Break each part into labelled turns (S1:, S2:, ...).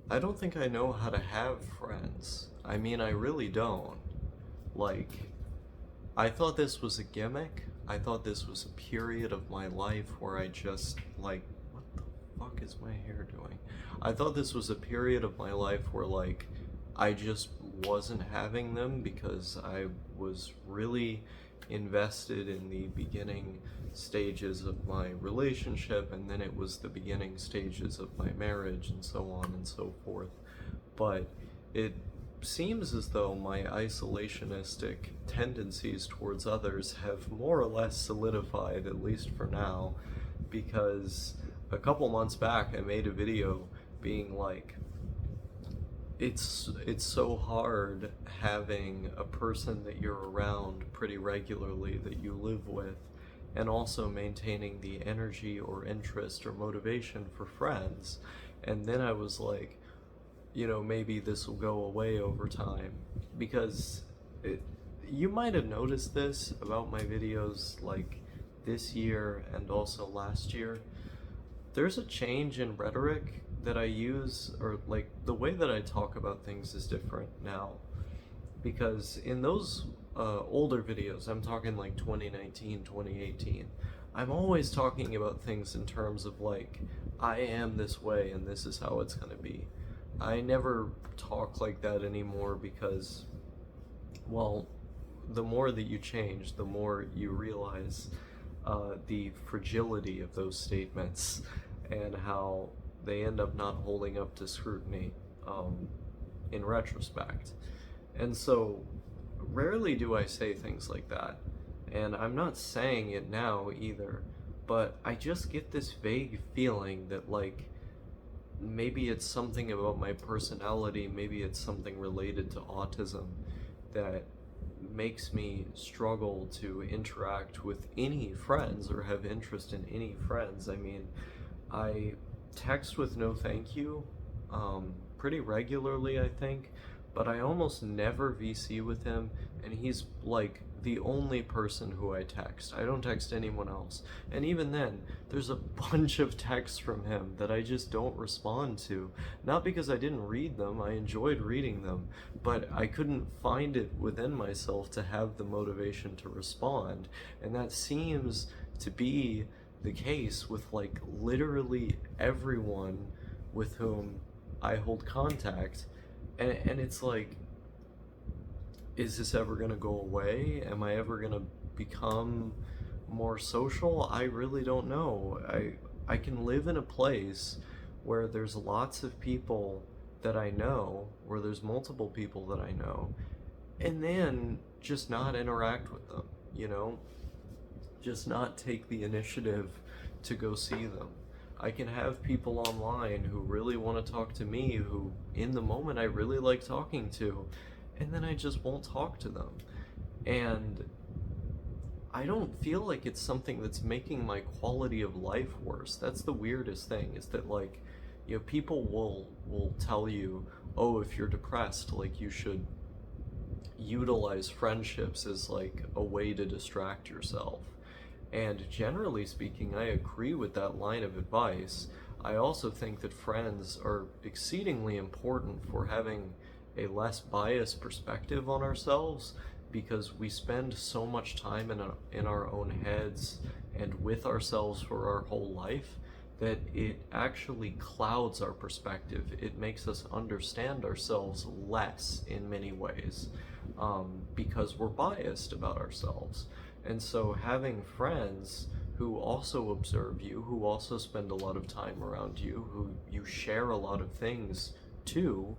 S1: I don't think I know how to have friends. I mean, I really don't. Like, I thought this was a gimmick. I thought this was a period of my life where I just, like, what the fuck is my hair doing? I thought this was a period of my life where, like, I just wasn't having them because I was really invested in the beginning stages of my relationship, and then it was the beginning stages of my marriage, and so on and so forth. But it seems as though my isolationistic tendencies towards others have more or less solidified, at least for now, because a couple months back I made a video being like, it's so hard having a person that you're around pretty regularly that you live with, and also maintaining the energy or interest or motivation for friends. And then I was like, maybe this will go away over time, because it, you might have noticed this about my videos, like this year and also last year. There's a change in rhetoric that I use, or like the way that I talk about things is different now. Because in those older videos, I'm talking like 2019, 2018, I'm always talking about things in terms of like, I am this way and this is how it's going to be. I never talk like that anymore because, well, the more that you change, the more you realize the fragility of those statements and how they end up not holding up to scrutiny in retrospect. And so, rarely do I say things like that. And I'm not saying it now either, but I just get this vague feeling that, like, maybe it's something about my personality, maybe it's something related to autism that makes me struggle to interact with any friends or have interest in any friends. I mean, I text with no thank you pretty regularly, I think, but I almost never VC with him, and he's like the only person who I text. I don't text anyone else. And even then, there's a bunch of texts from him that I just don't respond to. Not because I didn't read them, I enjoyed reading them, but I couldn't find it within myself to have the motivation to respond. And that seems to be the case with like literally everyone with whom I hold contact. And it's like, is this ever going to go away? Am I ever going to become more social? I really don't know. I can live in a place where there's lots of people that I know, where there's multiple people that I know, and then just not interact with them, you know? Just not take the initiative to go see them. I can have people online who really want to talk to me, who in the moment I really like talking to, and then I just won't talk to them. And I don't feel like it's something that's making my quality of life worse. That's the weirdest thing, is that like, people will tell you, oh, if you're depressed, like you should utilize friendships as like a way to distract yourself. And generally speaking, I agree with that line of advice. I also think that friends are exceedingly important for having a less biased perspective on ourselves, because we spend so much time in our own heads and with ourselves for our whole life that it actually clouds our perspective. It makes us understand ourselves less in many ways, because we're biased about ourselves. And so having friends who also observe you, who also spend a lot of time around you, who you share a lot of things to,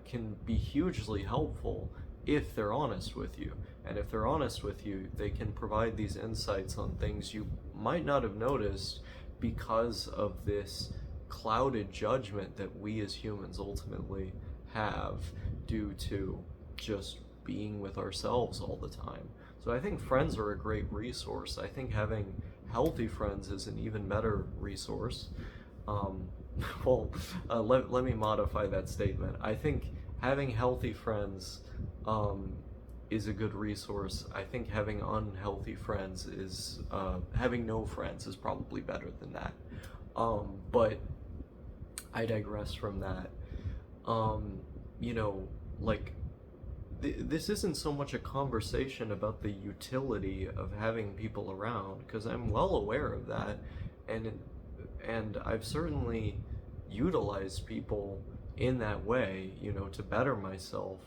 S1: can be hugely helpful if they're honest with you. And if they're honest with you, they can provide these insights on things you might not have noticed because of this clouded judgment that we as humans ultimately have due to just being with ourselves all the time. So I think friends are a great resource. I think having healthy friends is an even better resource. Um, let me modify that statement. I think having healthy friends is a good resource. I think having unhealthy friends is, having no friends is probably better than that. But I digress from that. um, you know, like this isn't so much a conversation about the utility of having people around, because I'm well aware of that, and I've certainly utilized people in that way, to better myself,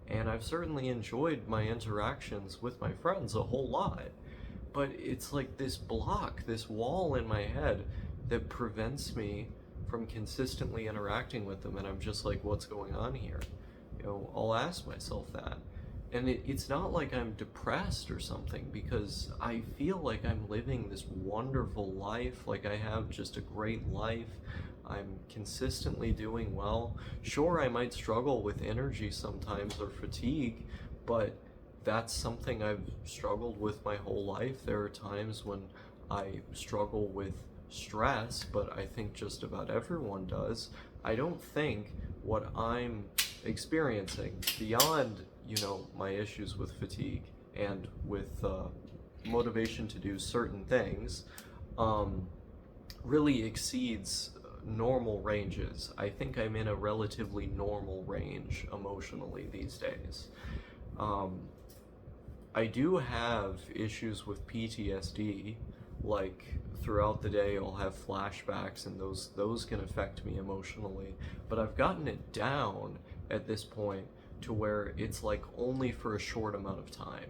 S1: and I've certainly enjoyed my interactions with my friends a whole lot. But it's like this block, this wall in my head that prevents me from consistently interacting with them, and I'm just like, what's going on here? I'll ask myself that. And it's not like I'm depressed or something, because I feel like I'm living this wonderful life, like I have just a great life. I'm consistently doing well. Sure, I might struggle with energy sometimes or fatigue, but that's something I've struggled with my whole life. There are times when I struggle with stress, but I think just about everyone does. I don't think what I'm experiencing beyond, my issues with fatigue and with motivation to do certain things, um, really exceeds normal ranges. I think I'm in a relatively normal range emotionally these days. Um, I do have issues with PTSD, like throughout the day I'll have flashbacks, and those can affect me emotionally, but I've gotten it down at this point to where it's like only for a short amount of time.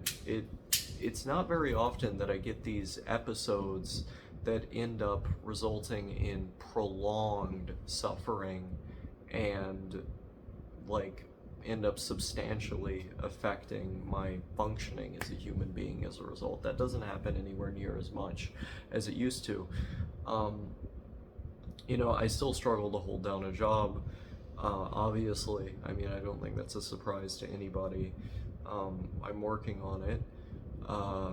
S1: It's not very often that I get these episodes that end up resulting in prolonged suffering and like end up substantially affecting my functioning as a human being as a result. That doesn't happen anywhere near as much as it used to. Um, I still struggle to hold down a job. Obviously, I mean, I don't think that's a surprise to anybody. I'm working on it. Uh,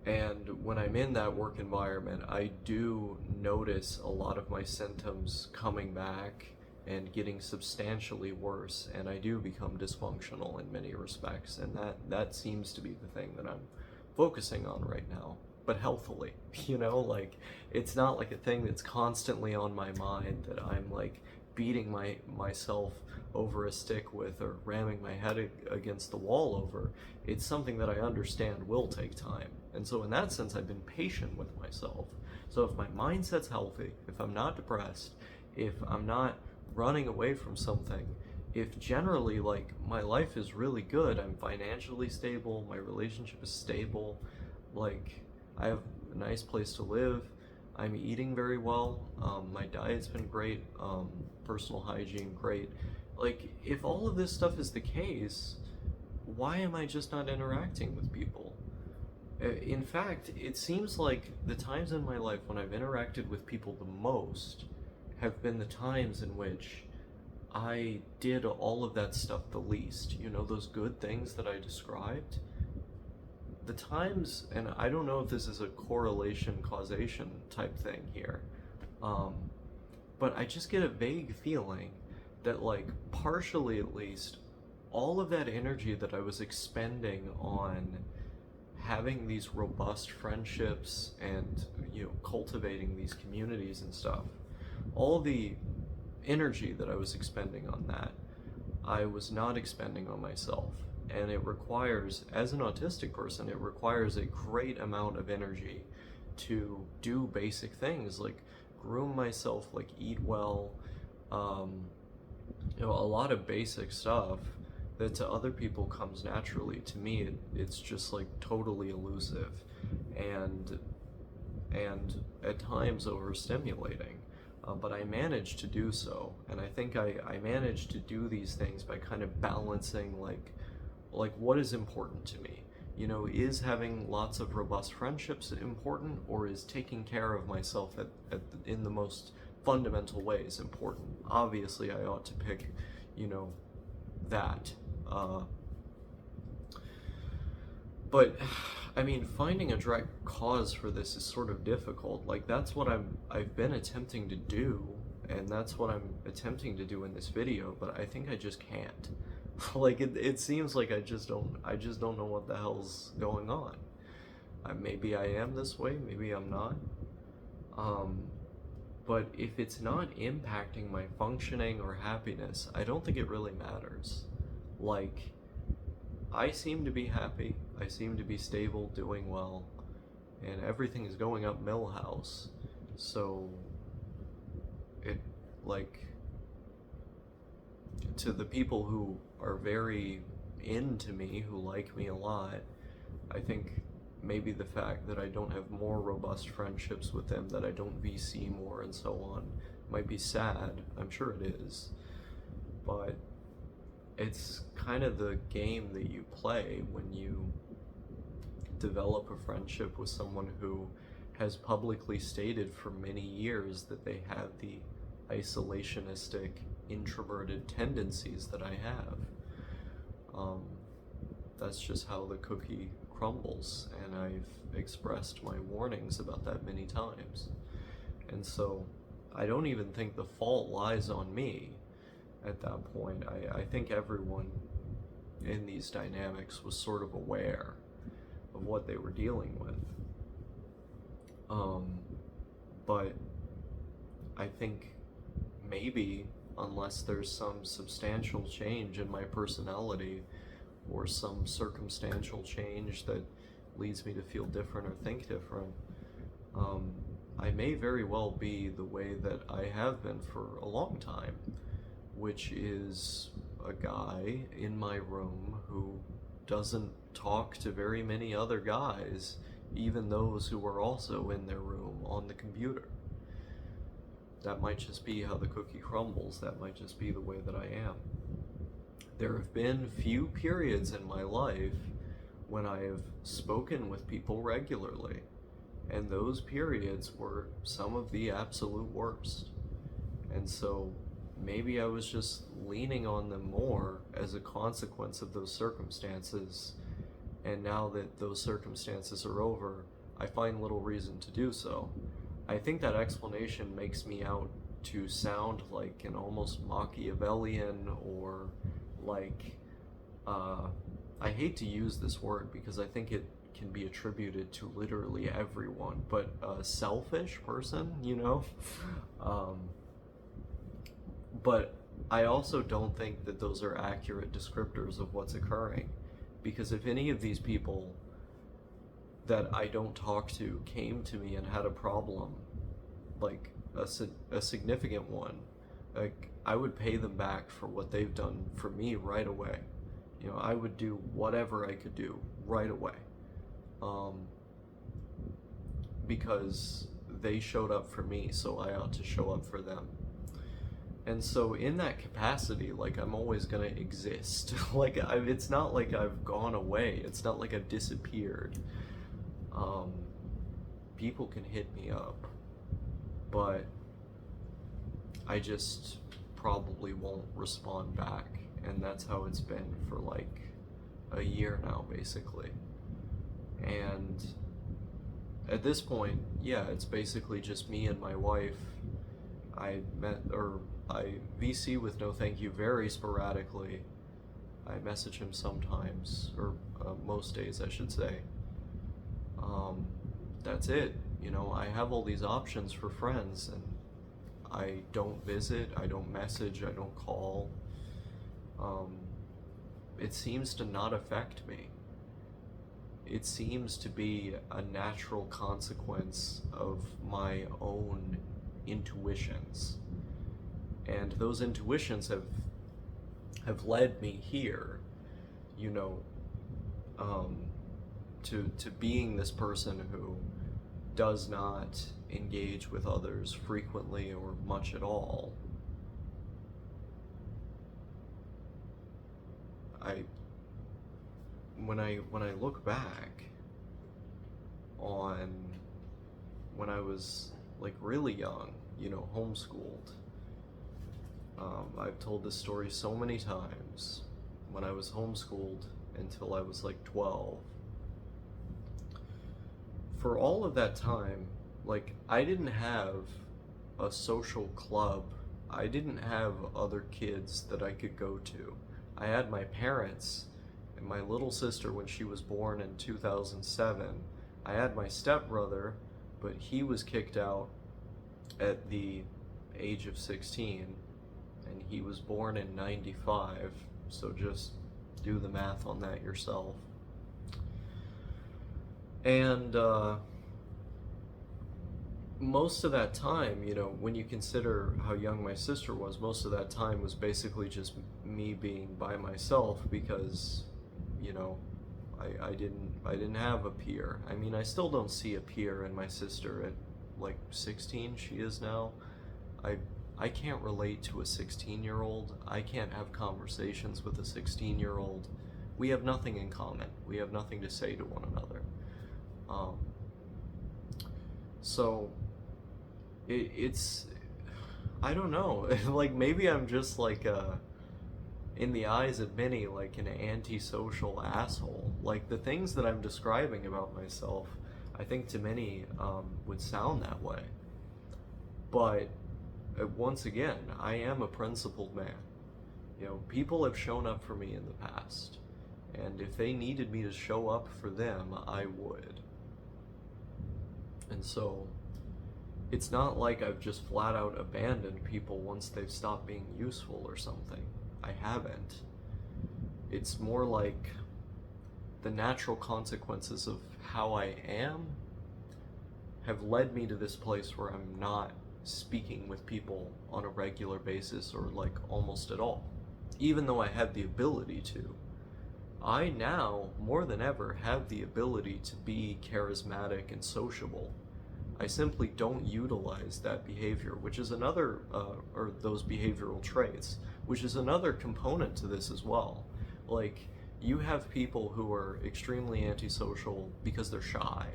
S1: and when I'm in that work environment, I do notice a lot of my symptoms coming back and getting substantially worse, and I do become dysfunctional in many respects, and that seems to be the thing that I'm focusing on right now, but healthily. Like it's not like a thing that's constantly on my mind that I'm like beating myself over a stick with, or ramming my head against the wall over. It's something that I understand will take time, and so in that sense I've been patient with myself. So if my mindset's healthy, if I'm not depressed, if I'm not running away from something, if generally like my life is really good, I'm financially stable, my relationship is stable, like I have a nice place to live, I'm eating very well, my diet's been great, personal hygiene great. Like if all of this stuff is the case, why am I just not interacting with people? In fact, it seems like the times in my life when I've interacted with people the most have been the times in which I did all of that stuff the least. Those good things that I described. The times, and I don't know if this is a correlation causation type thing here, um, but I just get a vague feeling that, like, partially at least, all of that energy that I was expending on having these robust friendships and, cultivating these communities and stuff, all the energy that I was expending on that, I was not expending on myself. And it requires, as an autistic person, it requires a great amount of energy to do basic things like groom myself, like eat well, um, a lot of basic stuff that to other people comes naturally. To me, it's just like totally elusive, and at times overstimulating. But I managed to do so, and I think I managed to do these things by kind of balancing like what is important to me. Is having lots of robust friendships important, or is taking care of myself in the most fundamental ways important? Obviously, I ought to pick, that. But I mean, finding a direct cause for this is sort of difficult. Like that's what I've been attempting to do, and that's what I'm attempting to do in this video, but I think I just can't. Like it seems like I just don't know what the hell's going on. Maybe I am this way, maybe I'm not. Um, But if it's not impacting my functioning or happiness, I don't think it really matters. Like, I seem to be happy, I seem to be stable, doing well, and everything is going up Millhouse. So, it, like, to the people who are very into me, who like me a lot, I think maybe the fact that I don't have more robust friendships with them, that I don't VC more and so on, might be sad. I'm sure it is. But it's kind of the game that you play when you develop a friendship with someone who has publicly stated for many years that they have the isolationistic, introverted tendencies that I have. That's just how the cookie crumbles, and I've expressed my warnings about that many times. And so I don't even think the fault lies on me at that point. I think everyone in these dynamics was sort of aware of what they were dealing with. But I think maybe, unless there's some substantial change in my personality or some circumstantial change that leads me to feel different or think different, I may very well be the way that I have been for a long time, which is a guy in my room who doesn't talk to very many other guys, even those who are also in their room on the computer. That might just be how the cookie crumbles. That might just be the way that I am. There have been few periods in my life when I have spoken with people regularly, and those periods were some of the absolute worst. And so maybe I was just leaning on them more as a consequence of those circumstances, and now that those circumstances are over, I find little reason to do so. I think that explanation makes me out to sound like an almost Machiavellian, or like, I hate to use this word because I think it can be attributed to literally everyone, but a selfish person, you know? But I also don't think that those are accurate descriptors of what's occurring, because if any of these people that I don't talk to came to me and had a problem, like a significant one, like, I would pay them back for what they've done for me right away. You know, I would do whatever I could do right away, because they showed up for me, so I ought to show up for them. And so in that capacity, like, I'm always gonna exist. Like, it's not like I've gone away. It's not like I've disappeared. People can hit me up, but I just probably won't respond back. And that's how it's been for like a year now, basically. And at this point, yeah, it's basically just me and my wife. I VC with no thank you very sporadically. I message him sometimes, or most days, I should say. That's it. You know, I have all these options for friends, and I don't visit, I don't message, I don't call. It seems to not affect me. It seems to be a natural consequence of my own intuitions. And those intuitions have led me here, you know, to being this person who does not engage with others frequently or much at all. When I look back on when I was like really young, you know, homeschooled. I've told this story so many times. When I was homeschooled until I was like 12. For all of that time, like, I didn't have a social club. I didn't have other kids that I could go to. I had my parents and my little sister when she was born in 2007. I had my stepbrother, but he was kicked out at the age of 16, and he was born in 95, so just do the math on that yourself. And most of that time, when you consider how young my sister was, most of that time was basically just me being by myself because, you know, I didn't have a peer. I mean, I still don't see a peer in my sister at like 16 she is now. I can't relate to a 16-year-old. I can't have conversations with a 16-year-old. We have nothing in common. We have nothing to say to one another. So it's I don't know. Like maybe I'm just like in the eyes of many like an antisocial asshole. Like the things that I'm describing about myself, I think to many would sound that way. But once again, I am a principled man. People have shown up for me in the past, and if they needed me to show up for them, I would. And so it's not like I've just flat out abandoned people once they've stopped being useful or something. I haven't. It's more like the natural consequences of how I am have led me to this place where I'm not speaking with people on a regular basis or like almost at all, even though I had the ability to. I now, more than ever, have the ability to be charismatic and sociable. I simply don't utilize that behavior, which is another, or those behavioral traits, which is another component to this as well. Like, you have people who are extremely antisocial because they're shy.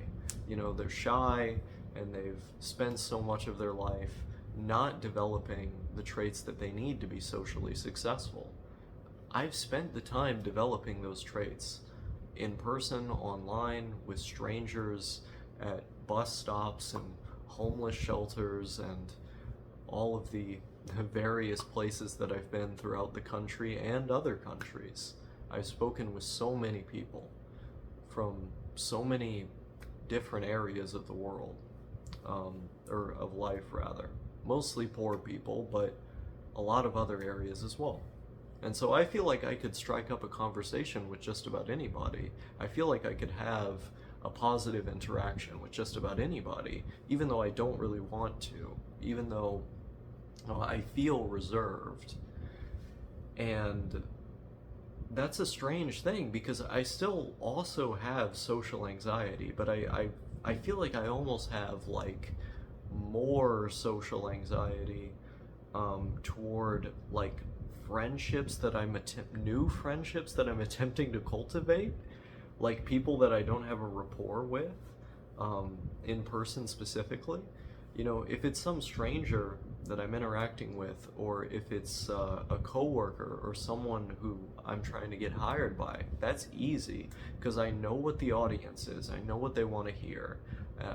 S1: They're shy and they've spent so much of their life not developing the traits that they need to be socially successful. I've spent the time developing those traits in person, online, with strangers, at bus stops and homeless shelters and all of the various places that I've been throughout the country and other countries. I've spoken with so many people from so many different areas of the world, or of life rather. Mostly poor people, but a lot of other areas as well. And so I feel like I could strike up a conversation with just about anybody. I feel like I could have a positive interaction with just about anybody, even though I don't really want to, even though I feel reserved. And that's a strange thing because I still also have social anxiety, but I feel like I almost have like more social anxiety toward like friendships that new friendships that I'm attempting to cultivate, like people that I don't have a rapport with, in person specifically. If it's some stranger that I'm interacting with, or if it's a coworker or someone who I'm trying to get hired by, that's easy because I know what the audience is. I know what they want to hear.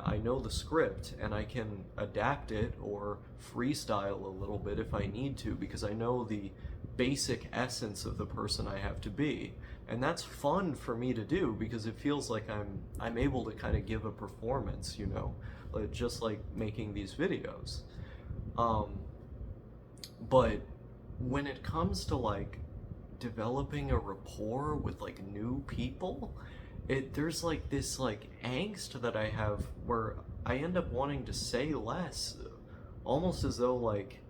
S1: I know the script, and I can adapt it or freestyle a little bit if I need to because I know the basic essence of the person I have to be. And that's fun for me to do because it feels like I'm able to kind of give a performance, just like making these videos. But when it comes to like developing a rapport with like new people, there's like this like angst that I have where I end up wanting to say less, almost as though like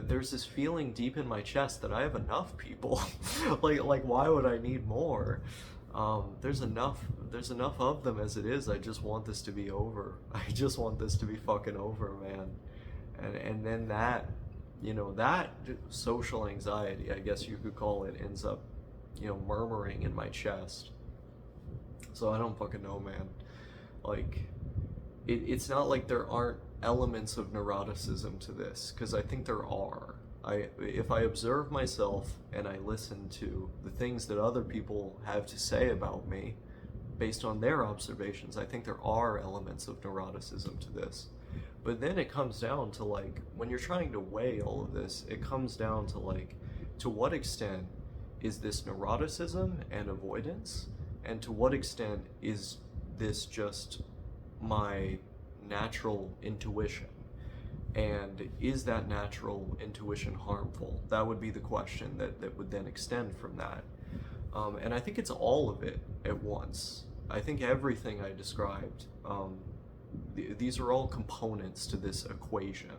S1: there's this feeling deep in my chest that I have enough people. like why would I need more? There's enough of them as it is. I just want this to be over. I just want this to be fucking over, man. And then that social anxiety, I guess you could call it, ends up murmuring in my chest. So I don't fucking know, man. Like it's not like there aren't elements of neuroticism to this, because I think there are. If I observe myself and I listen to the things that other people have to say about me based on their observations, I think there are elements of neuroticism to this. But then it comes down to like, when you're trying to weigh all of this, it comes down to like, to what extent is this neuroticism and avoidance? And to what extent is this just my natural intuition? And is that natural intuition harmful? That would be the question that would then extend from that. And I think it's all of it at once. I think everything I described, these are all components to this equation.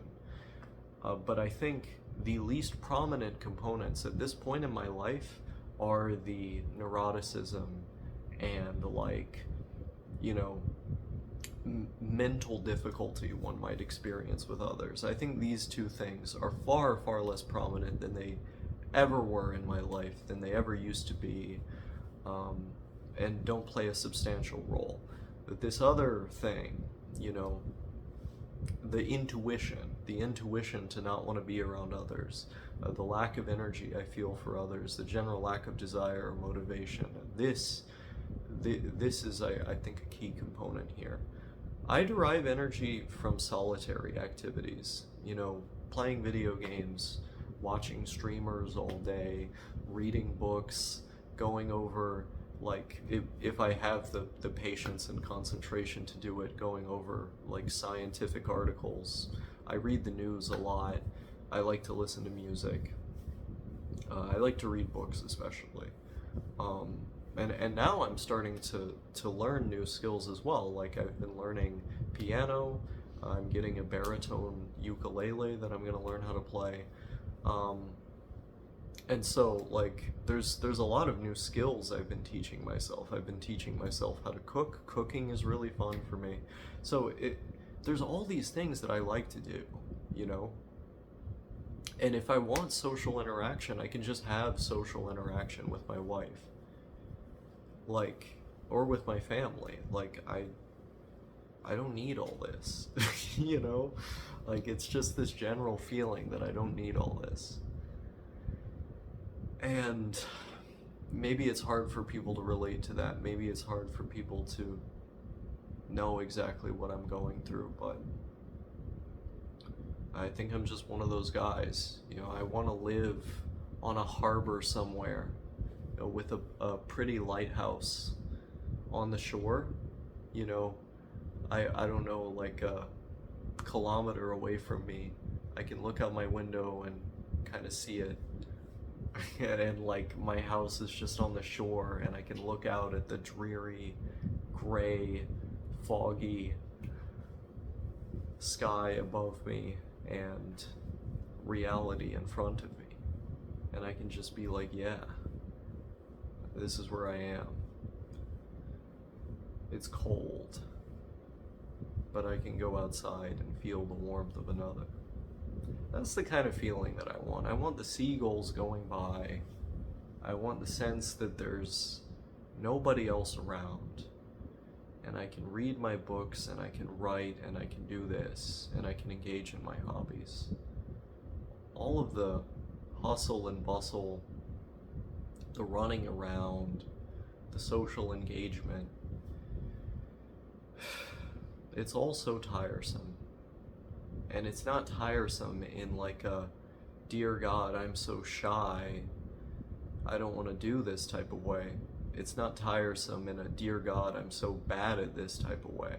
S1: But I think the least prominent components at this point in my life are the neuroticism and like, you know, mental difficulty one might experience with others. I think these two things are far, far less prominent than they ever were in my life, than they ever used to be, and don't play a substantial role. But this other thing, you know, the intuition to not want to be around others, the lack of energy I feel for others, the general lack of desire or motivation, this is, I think, a key component here. I derive energy from solitary activities, you know, playing video games, watching streamers all day, reading books, going over, like, if I have the patience and concentration to do it, going over, like, scientific articles. I read the news a lot. I like to listen to music. I like to read books especially. And now I'm starting to learn new skills as well. Like, I've been learning piano. I'm getting a baritone ukulele that I'm going to learn how to play. And so, like, there's a lot of new skills I've been teaching myself. I've been teaching myself how to cook. Cooking is really fun for me. So there's all these things that I like to do, you know? And if I want social interaction, I can just have social interaction with my wife. Like, or with my family. Like, I don't need all this, you know? Like, it's just this general feeling that I don't need all this. And maybe it's hard for people to relate to that. Maybe it's hard for people to know exactly what I'm going through, but I think I'm just one of those guys. You know, I want to live on a harbor somewhere, you know, with a pretty lighthouse on the shore. You know, I don't know, like a kilometer away from me, I can look out my window and kind of see it. And like, my house is just on the shore, and I can look out at the dreary, gray, foggy sky above me and reality in front of me. And I can just be like, yeah, this is where I am. It's cold, but I can go outside and feel the warmth of another. That's the kind of feeling that I want. I want the seagulls going by. I want the sense that there's nobody else around. And I can read my books, and I can write, and I can do this, and I can engage in my hobbies. All of the hustle and bustle, the running around, the social engagement, it's all so tiresome. And it's not tiresome in like a, dear God, I'm so shy, I don't want to do this type of way. It's not tiresome in a, dear God, I'm so bad at this type of way.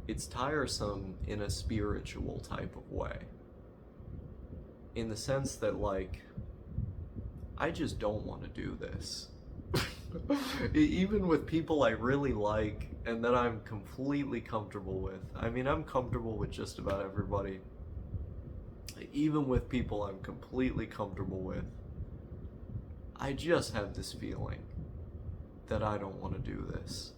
S1: It's tiresome in a spiritual type of way. In the sense that, like, I just don't want to do this. Even with people I really like and that I'm completely comfortable with. I mean, I'm comfortable with just about everybody. Even with people I'm completely comfortable with, I just have this feeling that I don't want to do this.